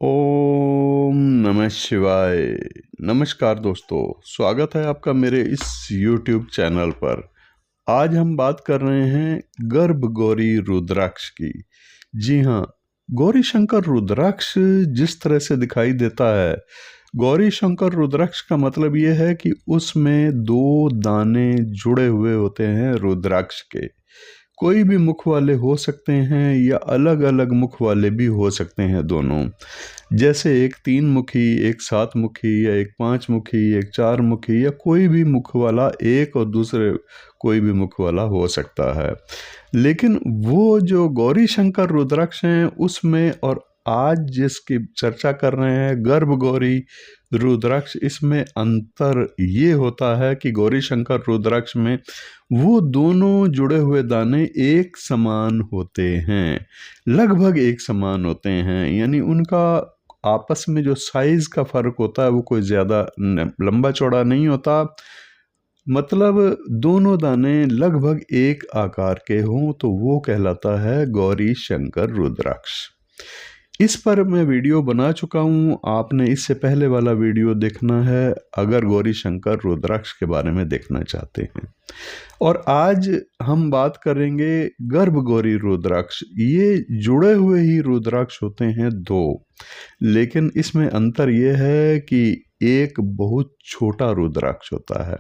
ओम नमः शिवाय। नमस्कार दोस्तों, स्वागत है आपका मेरे इस YouTube चैनल पर। आज हम बात कर रहे हैं गर्भ गौरी रुद्राक्ष की। जी हाँ, गौरी शंकर रुद्राक्ष जिस तरह से दिखाई देता है, गौरी शंकर रुद्राक्ष का मतलब ये है कि उसमें दो दाने जुड़े हुए होते हैं रुद्राक्ष के। कोई भी मुख वाले हो सकते हैं या अलग अलग मुख वाले भी हो सकते हैं दोनों। जैसे एक 3 मुखी, एक 7 मुखी या एक 5 मुखी, एक 4 मुखी या कोई भी मुख वाला एक और दूसरे कोई भी मुख वाला हो सकता है। लेकिन वो जो गौरी शंकर रुद्राक्ष हैं उसमें और आज जिसकी चर्चा कर रहे हैं गर्भ गौरी रुद्राक्ष, इसमें अंतर ये होता है कि गौरी शंकर रुद्राक्ष में वो दोनों जुड़े हुए दाने एक समान होते हैं, लगभग एक समान होते हैं। यानी उनका आपस में जो साइज का फर्क होता है वो कोई ज़्यादा लंबा चौड़ा नहीं होता। मतलब दोनों दाने लगभग एक आकार के हों तो वो कहलाता है गौरी शंकर रुद्राक्ष। इस पर मैं वीडियो बना चुका हूँ, आपने इससे पहले वाला वीडियो देखना है अगर गौरी शंकर रुद्राक्ष के बारे में देखना चाहते हैं। और आज हम बात करेंगे गर्भ गौरी रुद्राक्ष। ये जुड़े हुए ही रुद्राक्ष होते हैं दो, लेकिन इसमें अंतर ये है कि एक बहुत छोटा रुद्राक्ष होता है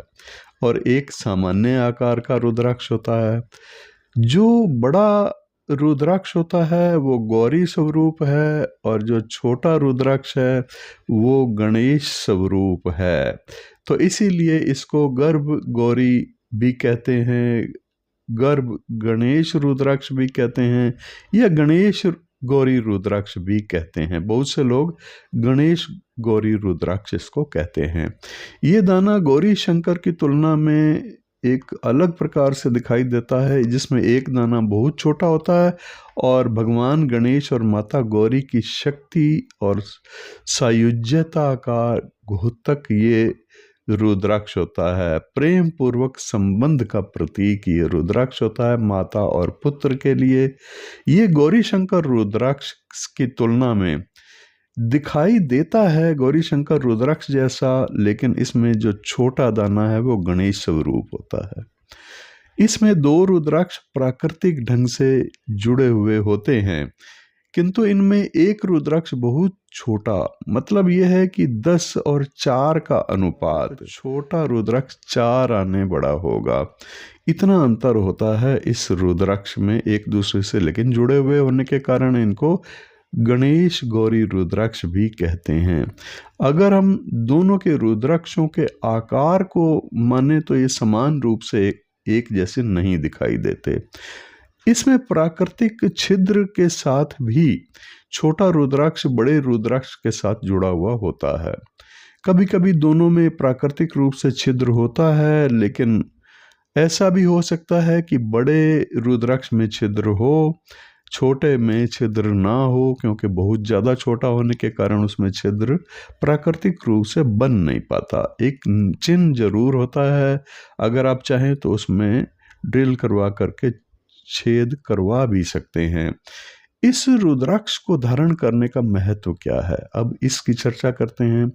और एक सामान्य आकार का रुद्राक्ष होता है। जो बड़ा रुद्राक्ष होता है वो गौरी स्वरूप है और जो छोटा रुद्राक्ष है वो गणेश स्वरूप है। तो इसीलिए इसको गर्भ गौरी भी कहते हैं, गर्भ गणेश रुद्राक्ष भी कहते हैं या गणेश गौरी रुद्राक्ष भी कहते हैं। बहुत से लोग गणेश गौरी रुद्राक्ष इसको कहते हैं। ये दाना गौरी शंकर की तुलना में एक अलग प्रकार से दिखाई देता है, जिसमें एक दाना बहुत छोटा होता है और भगवान गणेश और माता गौरी की शक्ति और सायुज्यता का द्योतक ये रुद्राक्ष होता है। प्रेम पूर्वक संबंध का प्रतीक ये रुद्राक्ष होता है माता और पुत्र के लिए। ये गौरी शंकर रुद्राक्ष की तुलना में दिखाई देता है गौरी शंकर रुद्राक्ष जैसा, लेकिन इसमें जो छोटा दाना है वो गणेश स्वरूप होता है। इसमें दो रुद्राक्ष प्राकृतिक ढंग से जुड़े हुए होते हैं, किंतु इनमें एक रुद्राक्ष बहुत छोटा, मतलब यह है कि 10 और 4 का अनुपात, छोटा रुद्राक्ष 4 आने बड़ा होगा। इतना अंतर होता है इस रुद्राक्ष में एक दूसरे से, लेकिन जुड़े हुए होने के कारण इनको गणेश गौरी रुद्राक्ष भी कहते हैं। अगर हम दोनों के रुद्राक्षों के आकार को माने तो ये समान रूप से एक जैसे नहीं दिखाई देते। इसमें प्राकृतिक छिद्र के साथ भी छोटा रुद्राक्ष बड़े रुद्राक्ष के साथ जुड़ा हुआ होता है। कभी कभी दोनों में प्राकृतिक रूप से छिद्र होता है, लेकिन ऐसा भी हो सकता है कि बड़े रुद्राक्ष में छिद्र हो, छोटे में छिद्र ना हो, क्योंकि बहुत ज़्यादा छोटा होने के कारण उसमें छिद्र प्राकृतिक रूप से बन नहीं पाता। एक चिन्ह जरूर होता है, अगर आप चाहें तो उसमें ड्रिल करवा करके छेद करवा भी सकते हैं। इस रुद्राक्ष को धारण करने का महत्व क्या है, अब इसकी चर्चा करते हैं।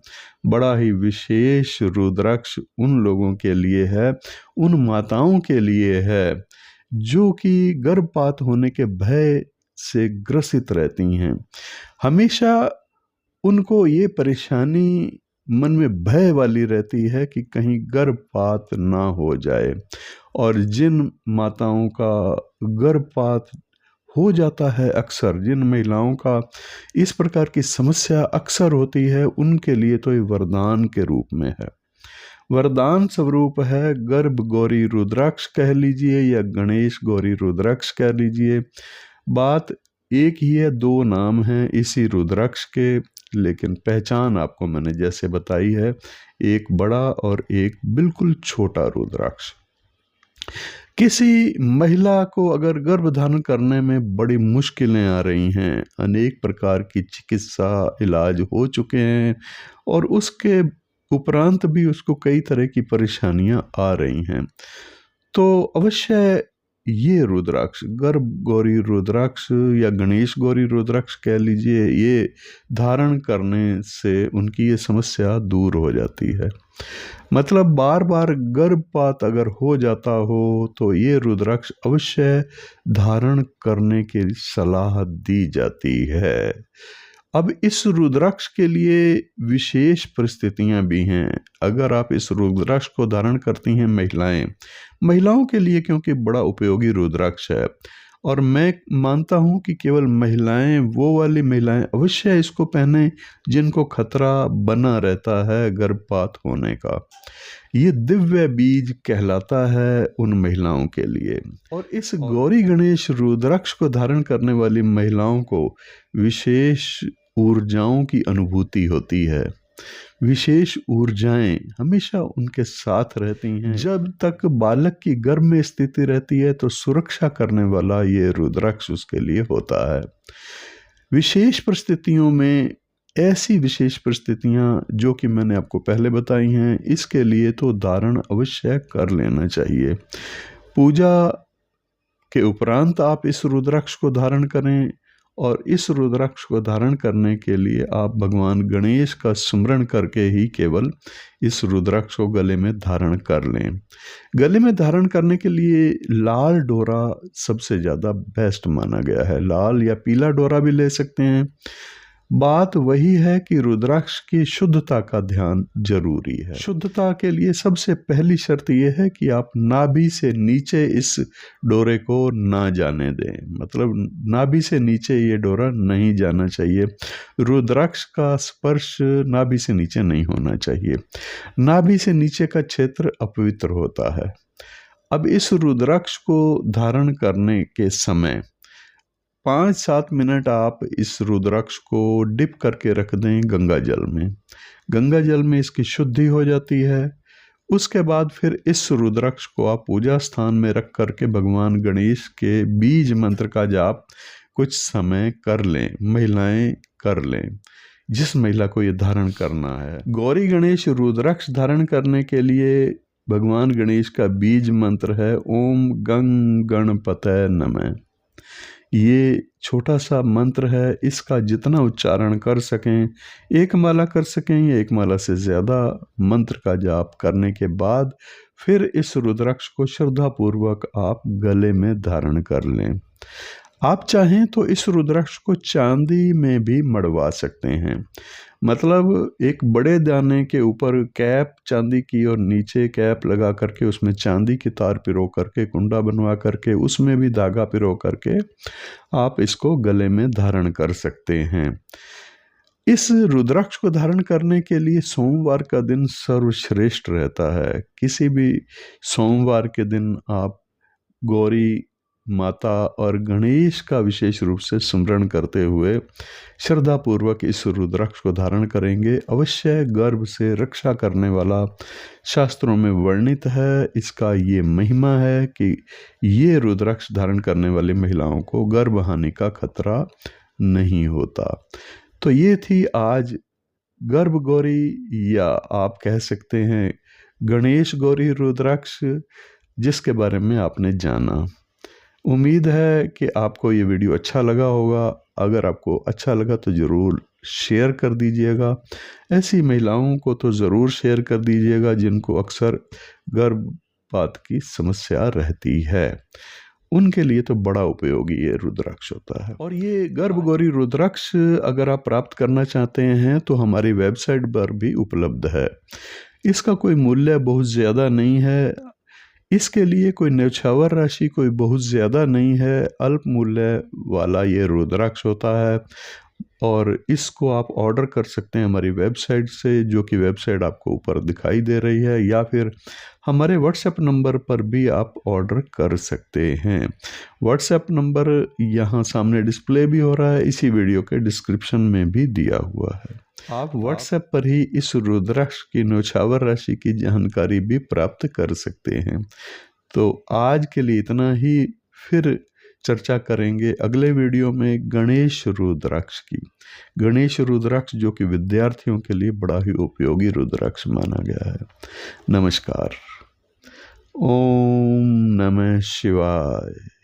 बड़ा ही विशेष रुद्राक्ष उन लोगों के लिए है, उन माताओं के लिए है जो कि गर्भपात होने के भय से ग्रसित रहती हैं। हमेशा उनको ये परेशानी मन में भय वाली रहती है कि कहीं गर्भपात ना हो जाए, और जिन माताओं का गर्भपात हो जाता है, अक्सर जिन महिलाओं का इस प्रकार की समस्या अक्सर होती है, उनके लिए तो ये वरदान के रूप में है, वरदान स्वरूप है। गर्भ गौरी रुद्राक्ष कह लीजिए या गणेश गौरी रुद्राक्ष कह लीजिए, बात एक ही है, दो नाम हैं इसी रुद्राक्ष के, लेकिन पहचान आपको मैंने जैसे बताई है, एक बड़ा और एक बिल्कुल छोटा रुद्राक्ष। किसी महिला को अगर गर्भधारण करने में बड़ी मुश्किलें आ रही हैं, अनेक प्रकार की चिकित्सा इलाज हो चुके हैं और उसके उपरांत भी उसको कई तरह की परेशानियां आ रही हैं, तो अवश्य ये रुद्राक्ष, गर्भ गौरी रुद्राक्ष या गणेश गौरी रुद्राक्ष कह लीजिए, ये धारण करने से उनकी ये समस्या दूर हो जाती है। मतलब बार बार गर्भपात अगर हो जाता हो तो ये रुद्राक्ष अवश्य धारण करने की सलाह दी जाती है। अब इस रुद्राक्ष के लिए विशेष परिस्थितियां भी हैं। अगर आप इस रुद्राक्ष को धारण करती हैं महिलाओं के लिए, क्योंकि बड़ा उपयोगी रुद्राक्ष है, और मैं मानता हूं कि केवल महिलाएं, वो वाली महिलाएं अवश्य इसको पहने जिनको खतरा बना रहता है गर्भपात होने का। ये दिव्य बीज कहलाता है उन महिलाओं के लिए। और इस गौरी गणेश रुद्राक्ष को धारण करने वाली महिलाओं को विशेष ऊर्जाओं की अनुभूति होती है। विशेष ऊर्जाएं हमेशा उनके साथ रहती हैं। जब तक बालक की गर्भ में स्थिति रहती है तो सुरक्षा करने वाला ये रुद्राक्ष उसके लिए होता है। विशेष परिस्थितियों में, ऐसी विशेष परिस्थितियां जो कि मैंने आपको पहले बताई हैं, इसके लिए तो धारण अवश्य कर लेना चाहिए। पूजा के उपरांत आप इस रुद्राक्ष को धारण करें, और इस रुद्राक्ष को धारण करने के लिए आप भगवान गणेश का स्मरण करके ही केवल इस रुद्राक्ष को गले में धारण कर लें। गले में धारण करने के लिए लाल डोरा सबसे ज़्यादा बेस्ट माना गया है। लाल या पीला डोरा भी ले सकते हैं। बात वही है कि रुद्राक्ष की शुद्धता का ध्यान जरूरी है। शुद्धता के लिए सबसे पहली शर्त यह है कि आप नाभि से नीचे इस डोरे को ना जाने दें। मतलब नाभि से नीचे ये डोरा नहीं जाना चाहिए। रुद्राक्ष का स्पर्श नाभि से नीचे नहीं होना चाहिए। नाभि से नीचे का क्षेत्र अपवित्र होता है। अब इस रुद्राक्ष को धारण करने के समय 5-7 मिनट आप इस रुद्राक्ष को डिप करके रख दें गंगा जल में। गंगा जल में इसकी शुद्धि हो जाती है। उसके बाद फिर इस रुद्राक्ष को आप पूजा स्थान में रख करके भगवान गणेश के बीज मंत्र का जाप कुछ समय कर लें। महिलाएं कर लें, जिस महिला को ये धारण करना है। गौरी गणेश रुद्राक्ष धारण करने के लिए भगवान गणेश का बीज मंत्र है ओम गं गणपतये नमः। ये छोटा सा मंत्र है, इसका जितना उच्चारण कर सकें, एक माला कर सकें या एक माला से ज़्यादा मंत्र का जाप करने के बाद फिर इस रुद्राक्ष को श्रद्धापूर्वक आप गले में धारण कर लें। आप चाहें तो इस रुद्राक्ष को चांदी में भी मढ़वा सकते हैं। मतलब एक बड़े दाने के ऊपर कैप चांदी की और नीचे कैप लगा करके उसमें चांदी की तार पिरो करके, कुंडा बनवा करके, उसमें भी धागा पिरो करके आप इसको गले में धारण कर सकते हैं। इस रुद्राक्ष को धारण करने के लिए सोमवार का दिन सर्वश्रेष्ठ रहता है। किसी भी सोमवार के दिन आप गौरी माता और गणेश का विशेष रूप से स्मरण करते हुए श्रद्धापूर्वक इस रुद्राक्ष को धारण करेंगे। अवश्य गर्भ से रक्षा करने वाला शास्त्रों में वर्णित है। इसका ये महिमा है कि ये रुद्राक्ष धारण करने वाली महिलाओं को गर्भ हानि का खतरा नहीं होता। तो ये थी आज गर्भ गौरी, या आप कह सकते हैं गणेश गौरी रुद्राक्ष, जिसके बारे में आपने जाना। उम्मीद है कि आपको ये वीडियो अच्छा लगा होगा। अगर आपको अच्छा लगा तो ज़रूर शेयर कर दीजिएगा। ऐसी महिलाओं को तो ज़रूर शेयर कर दीजिएगा जिनको अक्सर गर्भपात की समस्या रहती है। उनके लिए तो बड़ा उपयोगी ये रुद्राक्ष होता है। और ये गर्भ गौरी रुद्राक्ष अगर आप प्राप्त करना चाहते हैं तो हमारी वेबसाइट पर भी उपलब्ध है। इसका कोई मूल्य बहुत ज़्यादा नहीं है। इसके लिए कोई न्यौछावर राशि कोई बहुत ज़्यादा नहीं है। अल्प मूल्य वाला ये रुद्राक्ष होता है और इसको आप ऑर्डर कर सकते हैं हमारी वेबसाइट से, जो कि वेबसाइट आपको ऊपर दिखाई दे रही है, या फिर हमारे व्हाट्सएप नंबर पर भी आप ऑर्डर कर सकते हैं। व्हाट्सएप नंबर यहाँ सामने डिस्प्ले भी हो रहा है, इसी वीडियो के डिस्क्रिप्शन में भी दिया हुआ है। आप व्हाट्सएप पर ही इस रुद्राक्ष की न्यौछावर राशि की जानकारी भी प्राप्त कर सकते हैं। तो आज के लिए इतना ही, फिर चर्चा करेंगे अगले वीडियो में गणेश रुद्राक्ष की। गणेश रुद्राक्ष जो कि विद्यार्थियों के लिए बड़ा ही उपयोगी रुद्राक्ष माना गया है। नमस्कार। ओम नमः शिवाय।